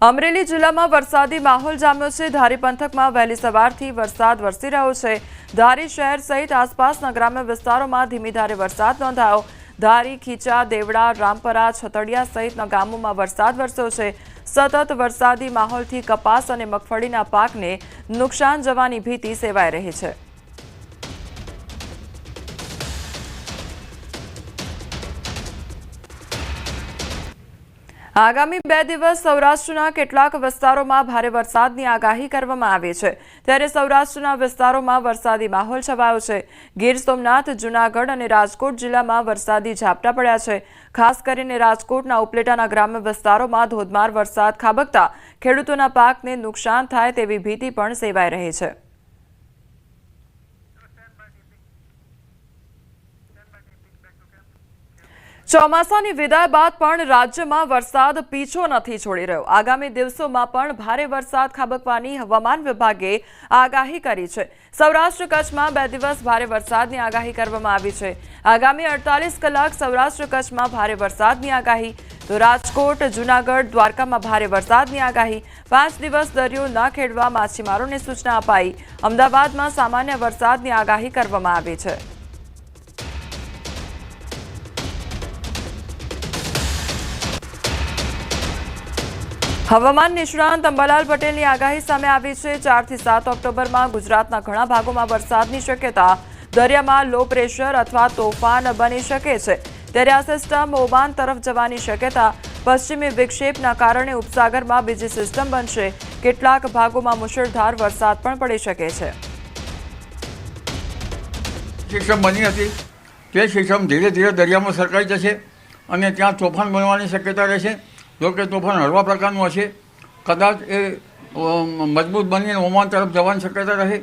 અમરેલી જિલ્લામાં વરસાદી માહોલ જામ્યો છે। ધારી પંથકમાં વહેલી સવારથી વરસાદ વરસી રહ્યો છે। ધારી શહેર સહિત આસપાસના ગ્રામ્ય વિસ્તારોમાં ધીમી ધારે વરસાદ નોંધાયો। ધારી, ખીચા, દેવડા, રામપરા, છતડિયા સહિતના ગામોમાં વરસાદ વરસ્યો છે। સતત વરસાદી માહોલથી કપાસ અને મગફળીના પાકને નુકસાન જવાની ભીતિ સેવાઈ રહી છે। આગામી 2 દિવસ સૌરાષ્ટ્રના કેટલાક વિસ્તારોમાં ભારે વરસાદની આગાહી કરવામાં આવી છે। ત્યારે સૌરાષ્ટ્રના વિસ્તારોમાં વરસાદી માહોલ છવાયો છે। ગીર સોમનાથ, જૂનાગઢ અને રાજકોટ જિલ્લામાં વરસાદી ઝાપટા પડ્યા છે। ખાસ કરીને રાજકોટના ઉપલેટાના ગ્રામ્ય વિસ્તારોમાં ધોધમાર વરસાદ ખાબકતા ખેડૂતોના પાકને નુકસાન થાય તેવી ભીતિ પણ સેવાઈ રહી છે। ચોમાસાની વિદાય બાદ પણ રાજ્યમાં વરસાદ પીછો નથી છોડી રહ્યો। આગામી દિવસોમાં પણ ભારે વરસાદ ખાબકવાની હવામાન વિભાગે આગાહી કરી છે। સૌરાષ્ટ્ર કચ્છમાં 2 દિવસ ભારે વરસાદની આગાહી કરવામાં આવી છે। આગામી 48 કલાક સૌરાષ્ટ્ર કચ્છમાં ભારે વરસાદની આગાહી, તો રાજકોટ, જૂનાગઢ, દ્વારકામાં ભારે વરસાદની આગાહી। 5 દિવસ દરિયો ન ખેડવા માછીમારોને સૂચના અપાઈ। અમદાવાદમાં સામાન્ય વરસાદની આગાહી કરવામાં આવી છે। હવામાન નિષ્ણાંત અંબાલાલ પટેલની આગાહી સામે આવી છે। 4 થી 7 ઓક્ટોબરમાં ગુજરાતના ઘણા ભાગોમાં વરસાદની શક્યતા। દરિયામાં લો પ્રેશર અથવા તોફાન બની શકે છે। ત્યારે આ સિસ્ટમ ઓમાન તરફ જવાની શક્યતા। પશ્ચિમી વિક્ષેપના કારણે ઉપસાગરમાં બીજી સિસ્ટમ બનશે। કેટલાક ભાગોમાં મુશળધાર વરસાદ પણ પડી શકે છે। સિસ્ટમ બની હતી તે સિસ્ટમ ધીરે ધીરે દરિયામાં સરકાઈ જશે અને ત્યાં તોફાન બનવાની શક્યતા રહેશે। જો કે તોફાન હળવા પ્રકારનું હશે, કદાચ એ મજબૂત બનીને ઓમાન તરફ જવાની શક્યતા રહે,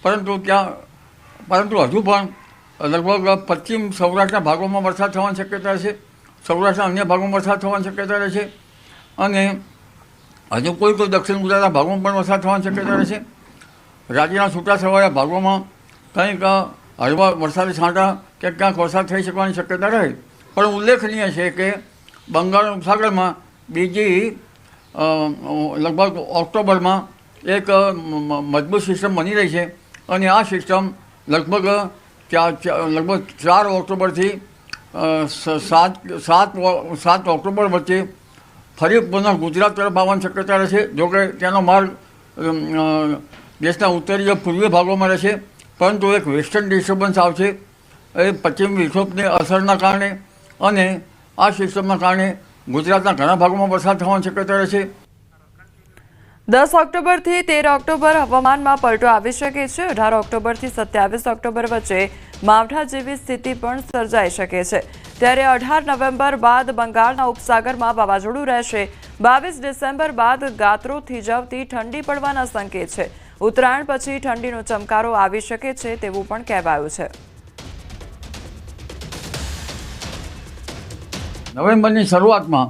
પરંતુ હજુ પણ લગભગ પશ્ચિમ સૌરાષ્ટ્રના ભાગોમાં વરસાદ થવાની શક્યતા રહેશે। સૌરાષ્ટ્રના અન્ય ભાગોમાં વરસાદ થવાની શક્યતા રહેશે અને હજુ કોઈ દક્ષિણ ગુજરાતના ભાગોમાં પણ વરસાદ થવાની શક્યતા રહેશે। રાજ્યના છૂટાછવાયા ભાગોમાં કંઈક હળવા વરસાદી છાંટા કે ક્યાંક વરસાદ થઈ શકવાની શક્યતા રહે, પણ ઉલ્લેખનીય છે કે બંગાળ ઉપસાગરમાં બીજી લગભગ ઓક્ટોબરમાં એક મજબૂત સિસ્ટમ બની રહી છે અને આ સિસ્ટમ લગભગ 4 ઓક્ટોબરથી 7 ઓક્ટોબર વચ્ચે ફરી પુનઃ ગુજરાત તરફ આવવાની શક્યતા રહેશે। જોકે તેનો માર્ગ દેશના ઉત્તરીય પૂર્વીય ભાગોમાં રહેશે, પરંતુ એક વેસ્ટર્ન ડિસ્ટર્બન્સ આવશે એ પશ્ચિમ વિક્ષોભની અસરના કારણે, અને આ સિસ્ટમના કારણે ગુજરાતના ઘણા ભાગોમાં વરસાદ થવાની શક્યતા રહેશે। 10 ઓક્ટોબરથી 13 ઓક્ટોબર હવામાનમાં પલટો આવી શકે છે। 18 ઓક્ટોબરથી 27 ઓક્ટોબર વચ્ચે માવઠા જેવી સ્થિતિ પણ સર્જાઈ શકે છે। ત્યારે 18 નવેમ્બર બાદ બંગાળના ઉપસાગરમાં વાવાઝોડું રહેશે। 22 ડિસેમ્બર બાદ ગાત્રો થીજવતી ઠંડી પડવાના સંકેત છે। ઉત્તરાયણ પછી ઠંડીનો ચમકારો આવી શકે છે તેવું પણ કહેવાયું છે। નવેમ્બરની શરૂઆતમાં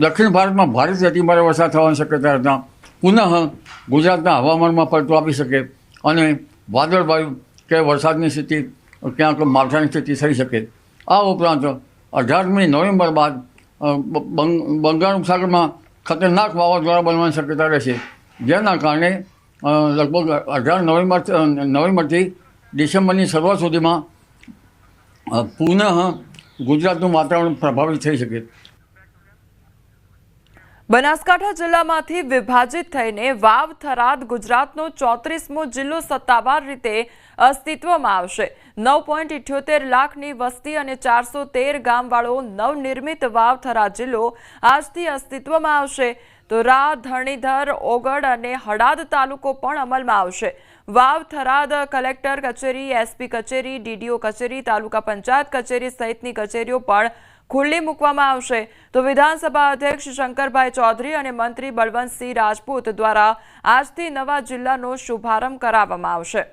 દક્ષિણ ભારતમાં ભારેથી અતિભારે વરસાદ થવાની શક્યતા હતા પુનઃ ગુજરાતના હવામાનમાં પલટો આપી શકે અને વાદળવાયુ કે વરસાદની સ્થિતિ, ક્યાંક માવઠાની સ્થિતિ થઈ શકે। આ ઉપરાંત 18મી નવેમ્બર બાદ બંગાળ ઉપસાગરમાં ખતરનાક વાવાઝોડા બનવાની શક્યતા રહેશે, જેના કારણે લગભગ 18 નવેમ્બરથી ડિસેમ્બરની શરૂઆત સુધીમાં પુનઃ ગુજરાતનું વાતાવરણ પ્રભાવિત થઈ શકે। બનાસકાંઠા જિલ્લામાંથી વિભાજિત થઈને વાવ થરાદ ગુજરાતનો 34મો જિલ્લો સત્તાવાર રીતે અસ્તિત્વમાં આવશે। 9.78 લાખની વસ્તી અને 413 ગામવાળો નવનિર્મિત વાવ થરાદ જિલ્લો આજથી અસ્તિત્વમાં આવશે। તો રા, ધરણીધર, ઓગડ અને હડાદ તાલુકો પણ અમલમાં આવશે। વાવ થરાદ કલેક્ટર કચેરી, એસપી કચેરી, ડીડીઓ કચેરી, તાલુકા પંચાયત કચેરી સહિતની કચેરીઓ પણ ખુલ્લી મૂકવામાં આવશે। તો વિધાનસભા અધ્યક્ષ શંકરભાઈ ચૌધરી અને મંત્રી બળવંતસિંહ રાજપૂત દ્વારા આજથી નવા જિલ્લાનો શુભારંભ કરાવવામાં આવશે।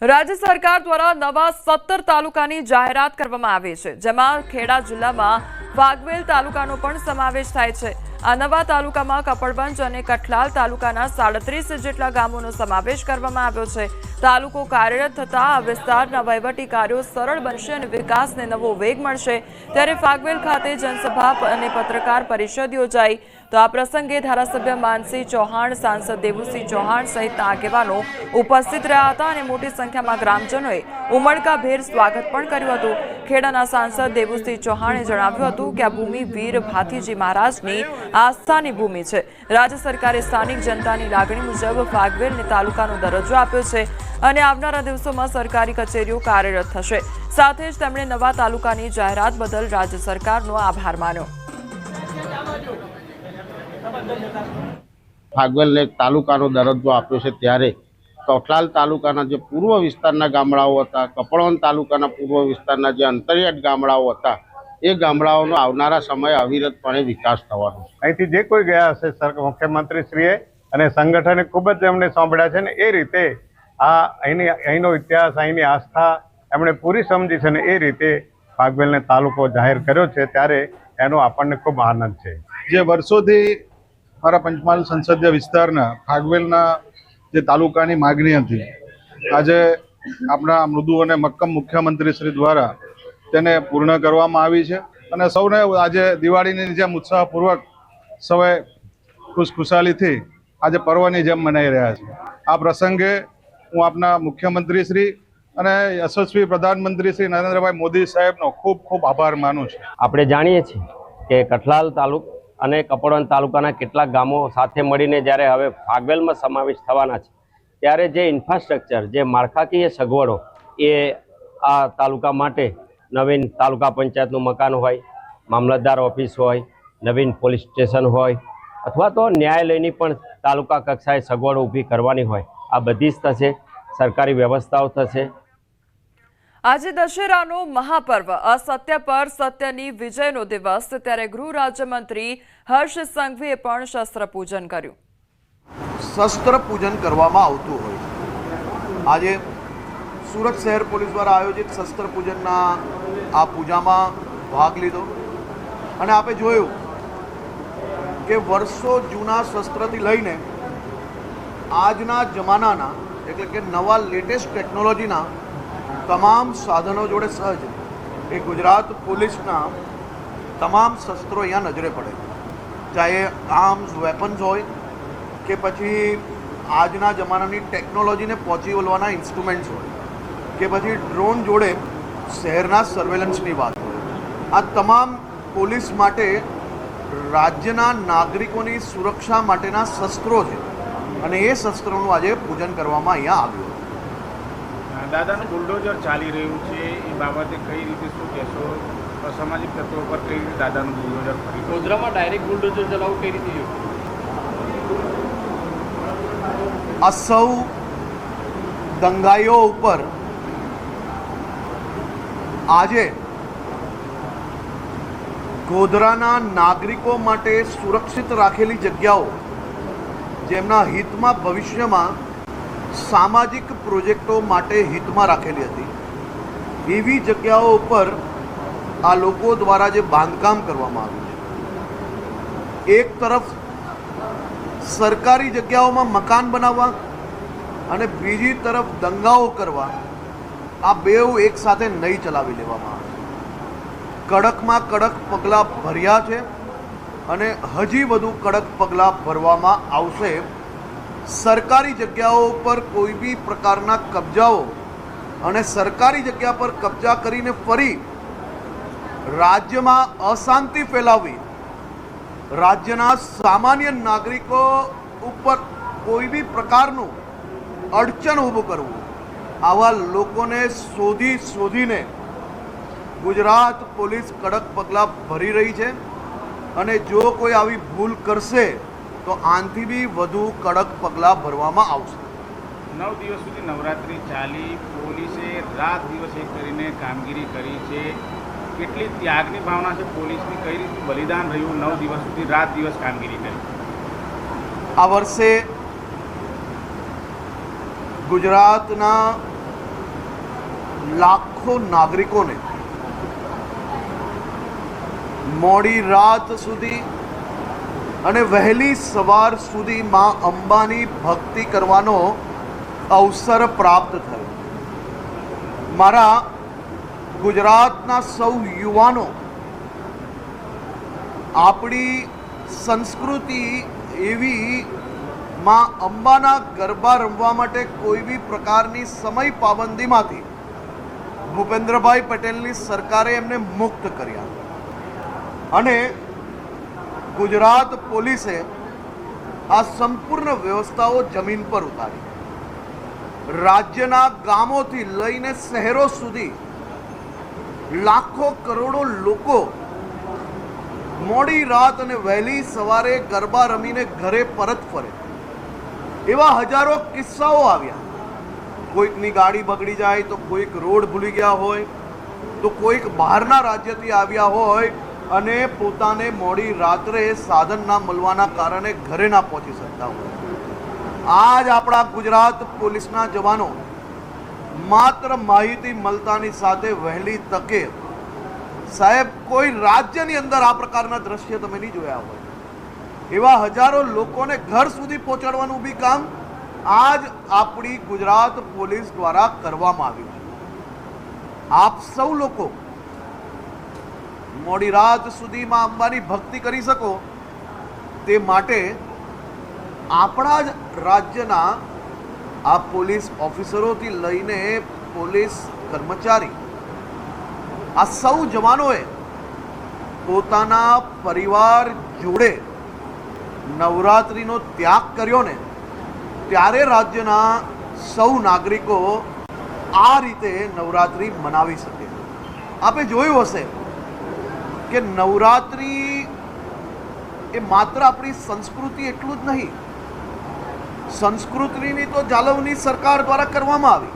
રાજ્ય સરકાર દ્વારા નવા 17 તાલુકાની જાહેરાત કરવામાં આવી છે, જેમાં ખેડા જિલ્લામાં વાઘવેલ તાલુકાનો પણ સમાવેશ થાય છે। આ નવા તાલુકામાં કપડવંજ અને કઠલાલ તાલુકાના 37 જેટલા ગામોનો સમાવેશ કરવામાં આવ્યો છે. તાલુકો કાર્યરત થતા આ વિસ્તારના વહીવટી કાર્યો સરળ બનશે અને વિકાસને નવો વેગ મળશે. ત્યારે ફાગવેલ ખાતે જનસભા અને પત્રકાર પરિષદ યોજાઈ. તો આ પ્રસંગે ધારાસભ્ય માનસિંહ ચૌહાણ, સાંસદ દેવુસિંહ ચૌહાણ સહિતના આગેવાનો ઉપસ્થિત રહ્યા હતા અને મોટી સંખ્યામાં ગ્રામજનોએ ઉમળકાભેર સ્વાગત પણ કર્યું હતું. ખેડાના સાંસદ દેવુસિંહ ચૌહાણે જણાવ્યું હતું કે આ ભૂમિ વીર ભાથીજી મહારાજની આસ્થાની ભૂમિ છે. રાજ્ય સરકારે સ્થાનિક જનતાની લાગણી મુજબ ફાગવેલને તાલુકાનો દરજ્જો આપ્યો છે અને આવનારા દિવસોમાં સરકારી કચેરીઓ કાર્યરત થશે. સાથે જ તેમણે નવા તાલુકાની જાહેરાત બદલ રાજ્ય સરકારનો આભાર માન્યો. ફાગવેલને તાલુકાનો દરજ્જો આપ્યો છે ત્યારે કઠલાલ તાલુકાના જે પૂર્વ વિસ્તારના ગામડાઓ હતા, કપડવંજ તાલુકાના પૂર્વ વિસ્તારના જે અંતરિયાળ ગામડાઓ હતા, એ ગામડાઓનો આવનારા સમયે અવિરતપણે વિકાસ થવાનો છે. અહીંથી જે કોઈ ગયા હશે મુખ્યમંત્રીશ્રીએ અને સંગઠને ખૂબ જ એમને સાંભળ્યા છે ને એ રીતે અહીંનો ઇતિહાસ, અહીંની આસ્થા એમણે પૂરી સમજી છે ને એ રીતે ફાગવેલને તાલુકો જાહેર કર્યો છે. ત્યારે એનો આપણને ખૂબ આનંદ છે. જે વર્ષોથી મારા પંચમહાલ સંસદીય વિસ્તારના ફાગવેલના જે તાલુકાની માગણી હતી, આજે આપણા મૃદુ અને મક્કમ મુખ્યમંત્રી શ્રી દ્વારા તેને પૂર્ણ કરવામાં આવી છે અને સૌને આજે દિવાળીની જેમ ઉત્સાહપૂર્વક સૌએ ખુશખુશાલીથી આજે પર્વની જેમ મનાઈ રહ્યા છે. આ પ્રસંગે હું આપના મુખ્યમંત્રી શ્રી અને યશસ્વી પ્રધાનમંત્રી શ્રી નરેન્દ્રભાઈ મોદી સાહેબનો ખૂબ ખૂબ આભાર માનું છું. આપણે જાણીએ છીએ કે કઠલાલ તાલુકા અને કપડવંજ તાલુકાના કેટલાક ગામો સાથે મળીને જ્યારે હવે ફાગવેલમાં સમાવેશ થવાના છે, ત્યારે જે ઇન્ફ્રાસ્ટ્રક્ચર, જે માળખાકીય સગવડો એ આ તાલુકા માટે નવીન તાલુકા પંચાયતનું મકાન હોય, મામલતદાર ઓફિસ હોય, નવીન પોલીસ સ્ટેશન હોય અથવા તો ન્યાયાલયની પણ તાલુકા કક્ષાએ સગવડો ઊભી કરવાની હોય, આ બધી જ થશે. સરકારી વ્યવસ્થાઓ થશે. આજે દશેરાનો મહાપર્વ, અસત્ય પર સત્યની વિજયનો દિવસ. ત્યારે ગૃહ રાજ્યમંત્રી હર્ષ સંઘવીએ પણ શસ્ત્ર પૂજન કર્યું. શસ્ત્ર પૂજન કરવામાં આવતું હોય. આજે સુરત શહેર પોલીસ દ્વારા આયોજિત શસ્ત્ર પૂજનના આ પૂજામાં ભાગ લીધો અને આપણે જોયું કે વર્ષો જૂના શસ્ત્રથી લઈને આજના જમાનાના એટલે કે નવા લેટેસ્ટ ટેકનોલોજીના તમામ સાધનો જોડે સહજ એ ગુજરાત પોલીસના તમામ શસ્ત્રો અહીંયા નજરે પડે. ચાહે આર્મ્સ, વેપન્સ હોય કે પછી આજના જમાનાની ટેકનોલોજીને પહોંચી વળવાના ઇન્સ્ટ્રુમેન્ટ્સ હોય કે પછી ડ્રોન જોડે શહેરના સર્વેલન્સની વાત હોય, આ તમામ પોલીસ માટે રાજ્યના નાગરિકોની સુરક્ષા માટેના શસ્ત્રો છે અને એ શસ્ત્રોનું આજે પૂજન કરવામાં અહીંયા આવ્યું. દાદાનું બુલડોઝર ચાલી રહ્યું છે, એ બાબતે કઈ રીતે શું કહેશો? અસામાજિક તત્વો પર કઈ રીતે દાદાનું બુલડોઝર ફરી ગોધરામાં ડાયરેક્ટ બુલડોઝર ચલાવવું કઈ રીતે યોગ્ય? આ સૌ દંગાઈઓ ઉપર આજે ગોધરાના નાગરિકો માટે સુરક્ષિત રાખેલી જગ્યાઓ, જેમના હિતમાં ભવિષ્યમાં સામાજિક પ્રોજેક્ટો માટે હિતમાં રાખેલી હતી, એવી જગ્યાઓ ઉપર આ લોકો દ્વારા જે બાંધકામ કરવામાં આવ્યું છે, એક તરફ સરકારી જગ્યાઓમાં મકાન બનાવવા અને બીજી તરફ દંગાઓ કરવા, આ બેઉ એક સાથે નહીં ચલાવી લેવામાં આવે. કડકમાં કડક પગલાં ભર્યા છે અને હજી વધુ કડક પગલાં ભરવામાં આવશે. સરકારી જગ્યાઓ પર કોઈ બી પ્રકારના કબજાઓ અને સરકારી જગ્યા પર કબજા કરીને ફરી રાજ્યમાં અશાંતિ ફેલાવવી, રાજ્યના સામાન્ય નાગરિકો ઉપર કોઈ બી પ્રકારનું અડચણ ઊભું કરવું, આવા લોકોને શોધીને ગુજરાત પોલીસ કડક પગલાં ભરી રહી છે અને જો કોઈ આવી ભૂલ કરશે તો આનાથી બી વધુ કડક પગલાં ભરવામાં આવશે. 9 દિવસ સુધી નવરાત્રિ ચાલી, પોલીસે રાત દિવસ એક કરીને કામગીરી કરી છે. કેટલી ત્યાગની ભાવના છે પોલીસની, કઈ રીતે બલિદાન રહ્યું? 9 દિવસ સુધી રાત દિવસ કામગીરી કરી. આ વર્ષે ગુજરાતના લાખો નાગરિકોને મોડી રાત સુધી અને વહેલી સવાર સુધી માં અંબાની ભક્તિ કરવાનો અવસર પ્રાપ્ત થયો. મારા ગુજરાતના સૌ યુવાનો આપણી સંસ્કૃતિ એવી માં અંબાના ગરબા રમવા માટે કોઈ બી પ્રકારની સમય પાબંદીમાંથી ભૂપેન્દ્રભાઈ પટેલની સરકારે એમને મુક્ત કર્યા અને ગુજરાત પોલીસે આ સંપૂર્ણ વ્યવસ્થાઓ જમીન પર ઉતારી. રાજ્યના ગામોથી લઈને શહેરો સુધી લાખો કરોડો લોકો મોડી રાત અને વહેલી સવારે ગરબા રમીને ઘરે પરત ફરે એવા હજારો કિસ્સાઓ આવ્યા. કોઈકની ગાડી બગડી જાય તો કોઈક રોડ ભૂલી ગયા હોય તો કોઈક બહારના રાજ્યથી આવ્યા હોય અને પોતાને મોડી રાત્રે સાધન ના મળવાના કારણે ઘરે ના પહોંચી શકતા હોય. આજ આપણા ગુજરાત પોલીસના જવાનો માત્ર માહિતી મળતાની સાથે વહેલી તકે, સાહેબ કોઈ રાજ્યની અંદર આ પ્રકારના દ્રશ્ય તમે નહીં જોયા હોય એવા હજારો લોકોને ઘર સુધી પહોંચાડવાનું બી કામ આજ આપણી ગુજરાત પોલીસ દ્વારા કરવામાં આવ્યું છે. આપ સૌ લોકો મોડી રાત સુધીમાં અંબાની ભક્તિ કરી શકો તે માટે આપણા જ રાજ્યના આ પોલીસ ઓફિસરોથી લઈને પોલીસ કર્મચારી આ સૌ જવાનોએ પોતાના પરિવાર જોડે નવરાત્રિનો ત્યાગ કર્યો ને ત્યારે રાજ્યના સૌ નાગરિકો આ રીતે નવરાત્રિ મનાવી શકે. આપે જોયું હશે કે નવરાત્રિ એ માત્ર આપણી સંસ્કૃતિ એટલું જ નહીં, સંસ્કૃતિની તો જાળવણી સરકાર દ્વારા કરવામાં આવી,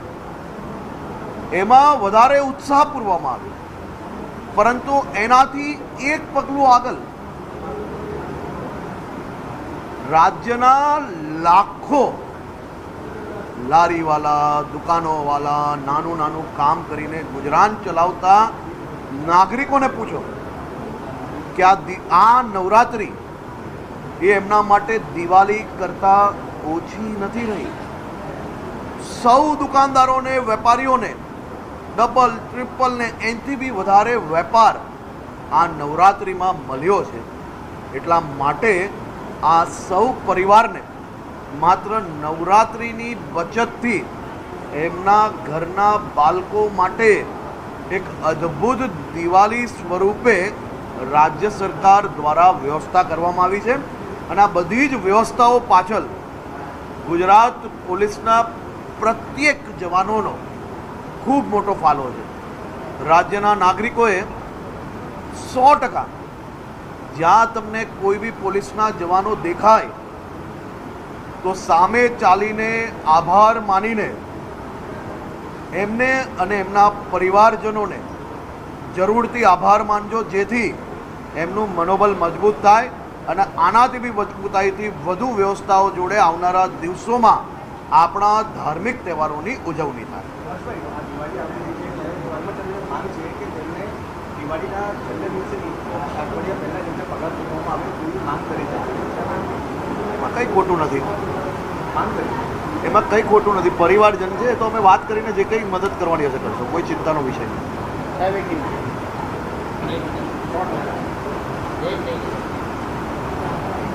એમાં વધારે ઉત્સાહ પૂરવામાં આવ્યો, પરંતુ એનાથી એક પગલું આગળ રાજ્યના લાખો લારીવાલા, દુકાનોવાલા, નાનું નાનું કામ કરીને ગુજરાન ચલાવતા નાગરિકોને પૂછો કે આ નવરાત્રિ એ એમના માટે દિવાળી કરતા ઓછી નથી રહી. સૌ દુકાનદારોને, વેપારીઓને ડબલ, ટ્રિપલ ને એનથી બી વધારે વેપાર આ નવરાત્રિમાં મળ્યો છે. એટલા માટે આ સૌ પરિવારને માત્ર નવરાત્રિની બચતથી એમના ઘરના બાળકો માટે એક અદ્ભુત દિવાળી સ્વરૂપે રાજ્ય સરકાર દ્વારા વ્યવસ્થા કરવામાં આવી છે અને આ બધી જ વ્યવસ્થાઓ પાછળ ગુજરાત પોલીસના પ્રત્યેક જવાનોનો ખૂબ મોટો ફાળો છે. રાજ્યના નાગરિકોએ 100% જ્યાં તમને કોઈ બી પોલીસના જવાનો દેખાય તો સામે ચાલીને આભાર માનીને એમને અને એમના પરિવારજનોને જરૂરથી આભાર માનજો, જેથી એમનું મનોબળ મજબૂત થાય અને આનાથી બી મજબૂતાઈથી વધુ વ્યવસ્થાઓ જોડે આવનારા દિવસોમાં આપણા ધાર્મિક તહેવારોની ઉજવણી થાય. એમાં કંઈ ખોટું નથી, એમાં કંઈ ખોટું નથી. પરિવારજન છે તો અમે વાત કરીને જે કંઈ મદદ કરવાની હશે કરશો, કોઈ ચિંતાનો વિષય નહીં.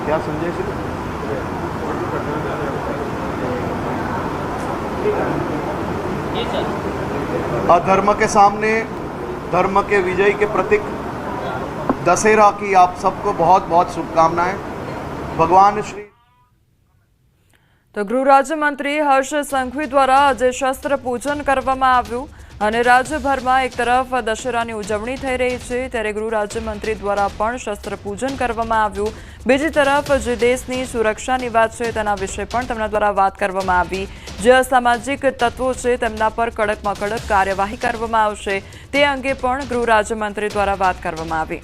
क्या संजय से अधर्म के सामने धर्म के विजय के प्रतीक दशहरा की आप सबको बहुत बहुत शुभकामनाएं. भगवान श्री તો ગૃહ રાજ્યમંત્રી હર્ષ સંઘવી દ્વારા આજે શસ્ત્ર પૂજન કરવામાં આવ્યું અને રાજ્યભરમાં એક તરફ દશેરાની ઉજવણી થઈ રહી છે ત્યારે ગૃહ રાજ્યમંત્રી દ્વારા પણ શસ્ત્ર પૂજન કરવામાં આવ્યું. બીજી તરફ જે દેશની સુરક્ષાની વાત છે તેના વિશે પણ તેમના દ્વારા વાત કરવામાં આવી. જે અસામાજિક તત્વો છે તેમના પર કડકમાં કડક કાર્યવાહી કરવામાં આવશે તે અંગે પણ ગૃહ રાજ્યમંત્રી દ્વારા વાત કરવામાં આવી.